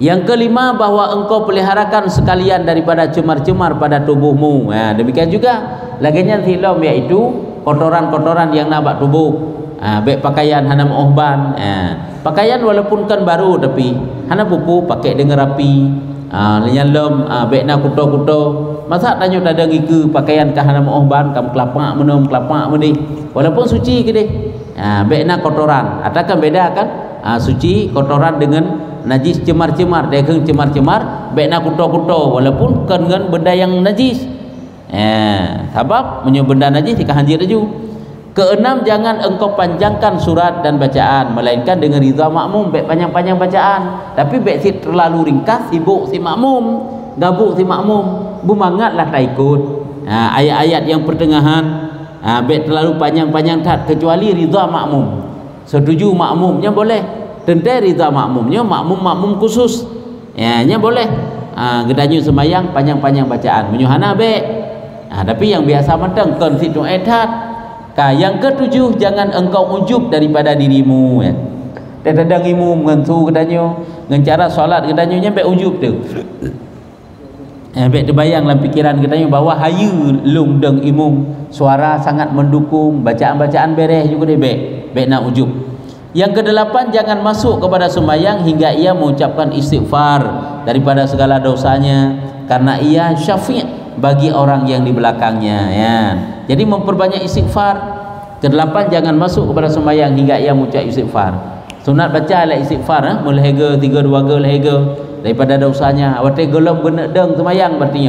Yang kelima, bahwa engkau peliharakan sekalian daripada cemar-cemar pada tubuhmu. Ya, demikian juga laginya tilom, yaitu kotoran-kotoran yang nampak tubuh. Baik pakaian hana mohban, pakaian walaupun kan baru tapi hana pupu pakai dengan rapi, lenyalom baik nak kuto-kuto masa tanya tadang iku pakaian kah hana mohban kam kelapak menum kelapak meni walaupun suci ke deh, baik nak kotoran atakan beda kan, suci kotoran dengan najis cemar-cemar, dekeng cemar-cemar baik nak kuto-kuto walaupun kan dengan benda yang najis, sebab menyo benda najis dikah hanjir ju. Keenam, jangan engkau panjangkan surat dan bacaan melainkan dengan ridha makmum, baik panjang-panjang bacaan tapi baik si terlalu ringkas, sibuk si makmum, gabuk si makmum, bumangatlah tak ikut. Ayat-ayat yang pertengahan baik terlalu panjang-panjang tak, kecuali ridha makmum, setuju makmumnya boleh, tentu ridha makmumnya makmum khusus nya boleh. Gedanyu semayang panjang-panjang bacaan menyuhana baik, tapi yang biasa menteng kan situ edat. Yang ketujuh, jangan engkau ujub daripada dirimu, ya. Tadang imu mengentu kedanyo, dengan cara solat kedanyo nya baik ujub tu. Baik terbayang dalam pikiran kedanyo bahawa hayu lung deng imum, suara sangat mendukung, bacaan-bacaan beres juga deh baik nak ujub. Yang kedelapan, jangan masuk kepada sembahyang hingga ia mengucapkan istighfar daripada segala dosanya, karena ia syafi' bagi orang yang di belakangnya, ya. Jadi memperbanyak istighfar. Kedelapan, jangan masuk kepada sembahyang hingga ia mengucap istighfar. Sunat baca lah istighfar, melehega 3-2 lehega daripada dosanya. Awak gelem benek deng sembahyang berarti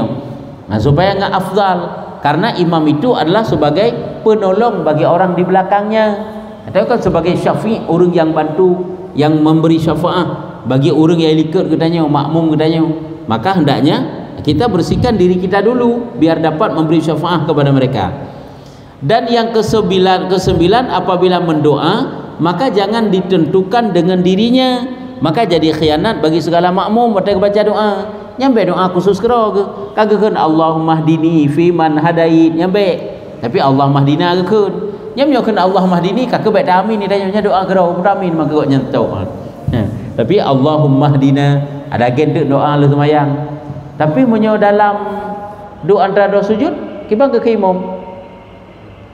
supaya enggak afdal, karena imam itu adalah sebagai penolong bagi orang di belakangnya, atau kan sebagai syafi', orang yang bantu, yang memberi syafaat bagi orang yang ikut katanya, makmum katanya. Maka hendaknya kita bersihkan diri kita dulu biar dapat memberi syafaat kepada mereka. Dan yang kesembilan, apabila mendoa maka jangan ditentukan dengan dirinya, maka jadi khianat bagi segala makmum pada baca doa. Nyampe doa khusus kero ke kagak Allahumma hdini fi man hadait nyampe, tapi Allah mahdina ke nyampe Allah mahdini kagak baik amin ni tanya doa kero amin maka kok nyentuh. Tapi Allahumma hdina ada gendek doa lu semayang. Tapi menyo dalam doa antara dua sujud kita ke imam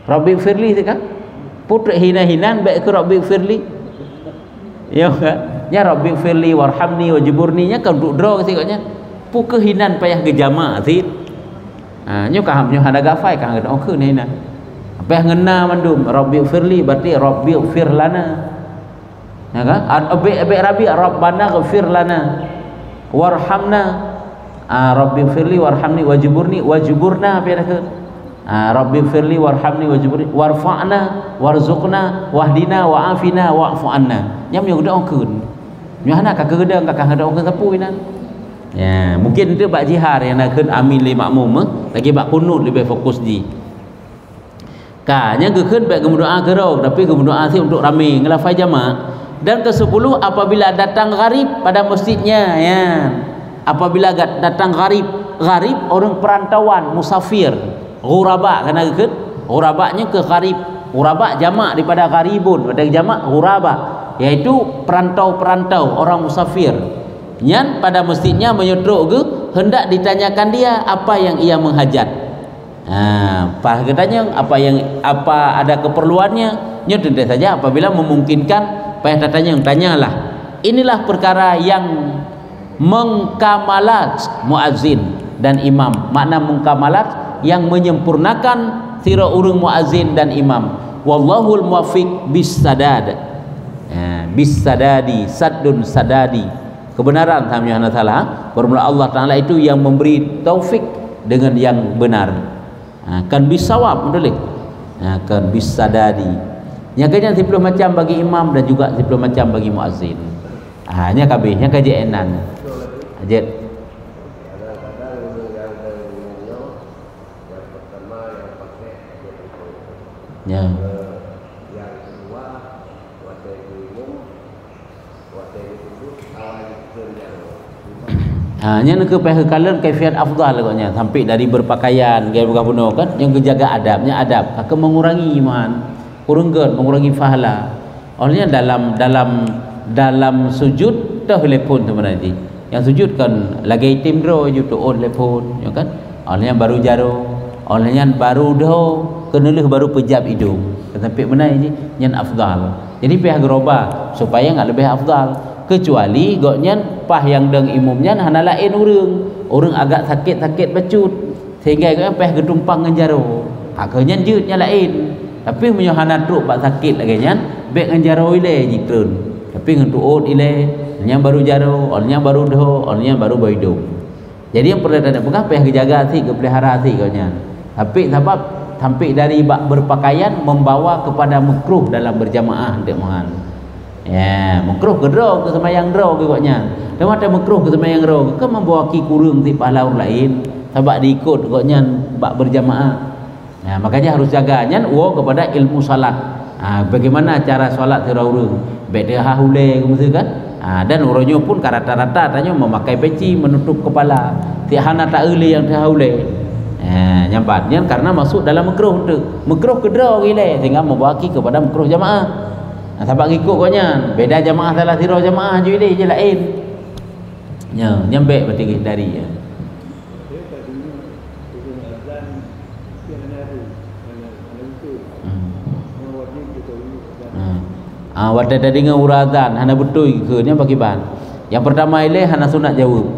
Rabbi firli tu kan putra hina-hinan baik ke Rabbi firli ya kan nya Rabbi firli warhamni wajburni nya kan duk draw ketikanya pu kehinan payah ke jama' tit nyo kaham nyo hada gafai kah doa ke ni na payah ngena mandum Rabbi firli berarti Rabbi firlana ya kan abe Rabbi Rabbana ghfir lana warhamna Rabbi firli warhamni wajburna apa dah ke Rabbi firli warhamni wajburni warfa'na warzuqna wahdina wa'afina wa'fu anna nyam yang doa keun nyana ka kedang ka doa ke sapu ina ya mungkin itu bak jihar yang nak amin li makmum lagi bak kunut lebih fokus di ka nya keun bak doa gerau tapi doa si untuk ramai ngelafai jamaah. Dan ke-10, apabila datang gharib pada masjidnya, ya. Apabila datang gharib orang perantauan, musafir, ghuraba kana ke ghurabanya ke gharib, ghuraba jamak daripada gharibun, pada jamak ghuraba, yaitu perantau-perantau, orang musafir. Nyan pada masjidnya menyodok ke hendak ditanyakan dia apa yang ia menghajat. Apa katanya apa ada keperluannya, nya tentu saja apabila memungkinkan payah tanyalah. Inilah perkara yang mengkamalat muazzin dan imam. Makna mengkamalat yang menyempurnakan sira urang muazzin dan imam. Wallahul muwaffiq bis-sadad. Bis-sadadi, saddun sadadi. Kebenaran Subhanahu wa taala, bermula Allah taala itu yang memberi taufik dengan yang benar. Kan bisawab betul kan bis-sadadi. Yang kena 10 macam bagi imam dan juga 10 macam bagi muazzin. Nya kabeh, yang kaji enan. Ajet. Ya. Nya nak ke kalian kaifiat afdal agaknya sampai dari berpakaian gaya buno kan yang kejaga adabnya adab akan mengurangi iman kurangkan mengurangi pahala olehnya dalam sujud dah telepon sebenarnya yang sujud kan lagi tim draw je tu on telepon ya kan olehnya baru jaro olehnya baru dah kenelih baru pejab hidung sampai mana ini yang afdal jadi pihak gerobah supaya enggak lebih afdal kecuali goknya pah yang deng imumnya hana lain urang agak sakit bacut sehingga goknya pah gedumpang ngenjaro akhirnya jeutnya lain tapi menyo hana truk pak sakit lagi nya bek ngenjaro ile jitreun tapi ngentuut ile nya baru jaro nya baru doh nya baru baidum jadi yang perlu ada pegah pah jaga hati pelihara hati goknya tapi sebab sampai dari bak berpakaian membawa kepada makruh dalam berjamaah dek mohan. Ya, makruh ke draw ke semayang draw ke koknya. Dan ada makruh ke semayang draw ke membawa ki kurung ti pahala orang lain sebab diikut koknya bak berjamaah. Nah, makanya harus jaganya kepada ilmu salat. Bagaimana cara solat terurung? Beda hahule gitu kan? Dan orangnya pun rata-rata tanya memakai peci menutup kepala. Tiada tak euli yang terhahule. Nyambatnya karena masuk dalam makruh tu. Makruh ke draw gile sehingga membawa ki kepada makruh jamaah. Sebab ikut koknya beda jamaah salah sirah jamaah je dia je lain nya nyambe berarti dari ya wadah dari dengan urazan hana betul ke nya bagi ban yang pertama ile hana sunat jawab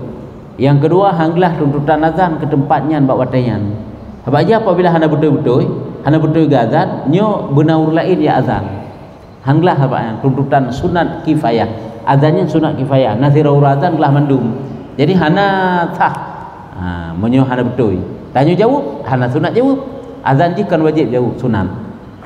yang kedua hanglah tuntutan azan ke tempatnya bak wadayan sebab aja apabila hana betul azan nyo benaur lain ya azan hanglah apa tuntutan sunat kifayah azannya sunat kifayah nazira urazan gelah mandum jadi hana sah menyo hana betul tanya jawab hana sunat jawab azan ji kan wajib jawab sunat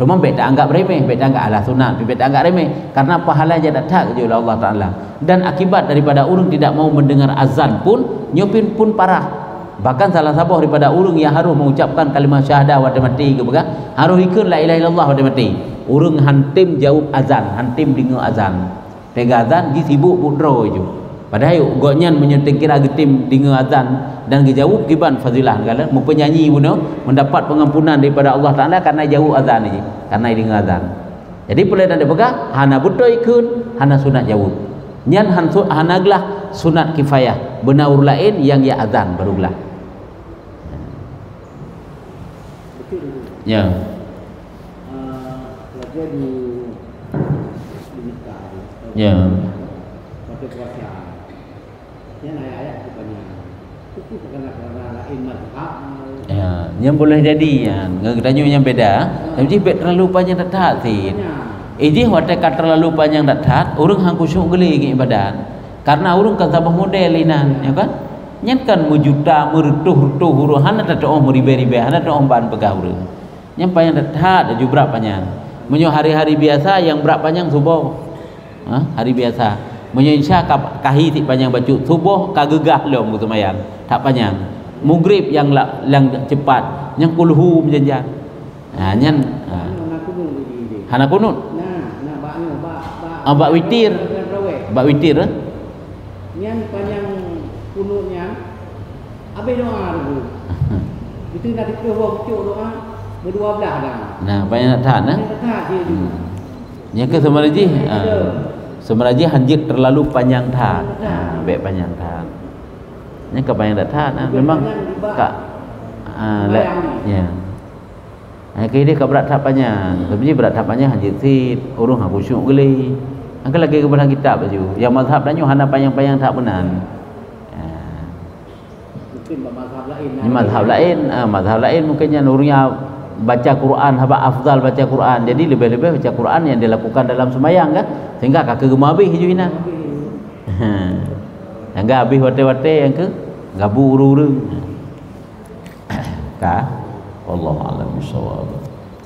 cuma beda anggap remeh beda anggap ala sunat beda anggap remeh karena pahala je datang je oleh Allah Taala dan akibat daripada orang tidak mau mendengar azan pun nyopin pun parah bahkan salah satu daripada orang yang harus mengucapkan kalimat syahadah wada mati ke bega harus ikut la ilaha illallah wada mati urang hantim jawab azan hantim dengar azan tega azan gi sibuk budro je padahal goknya menyeting kira getim dengar azan dan dijawab kiban fazilah kala mu penyanyi puno mendapat pengampunan daripada Allah Taala karena jawab azan je karena dengar azan jadi boleh ada pegang hana betul ikut hana sunat jawab nyan hanaglah sunat kifayah benaur lain yang ya azan barulah ya ya pada puasa yang ayat-ayat bukannya itu kerana lain mazhab ya yang boleh jadi ya ngadanya yang beda tapi terlalu panjang tak sih ini watak terlalu panjang tak orang hang khusyuk geli ke ibadat karena orang kan sabah model inan ya kan nyen kan mujuta merutuh huru hana tak oh meribe-ribe hana tak oh ban pegah urang yang panjang tak ada juga panjang menyo hari-hari biasa yang berat panjang subuh hari biasa menyo insya kahi ti panjang baju subuh kagegah lom gitu mayan tak panjang maghrib yang cepat yang kulhu menjanjang nyen hana kunut bak witir nyen panjang kunutnya abe doa dulu itu nanti ke doa berdua belah dah. Nah, banyak tahan nah. Nya ke semaraji. Semaraji hanjit terlalu panjang tahan. Baik panjang tahan. Nya ke panjang tahan memang kak ya. Ke dia ke berat tak panjang. Sebenarnya berat tak panjang hanjit sit urung aku syuk geli. Angka lagi kepada kitab baju. Yang mazhab danyo hana panjang-panjang tak benan. Mungkin mazhab lain mungkinnya nurnya baca Quran haba afdal baca Quran jadi lebih-lebih baca Quran yang dilakukan dalam sembahyang kan sehingga kakak gemabih juina yang gabih wate-wate yang ke gabu uru-uru ka wallahu a'lam bissawab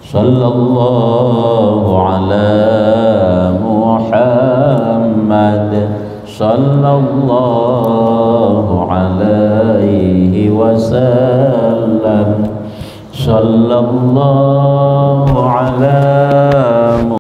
sallallahu ala Muhammad sallallahu alaihi wasallam sallallahu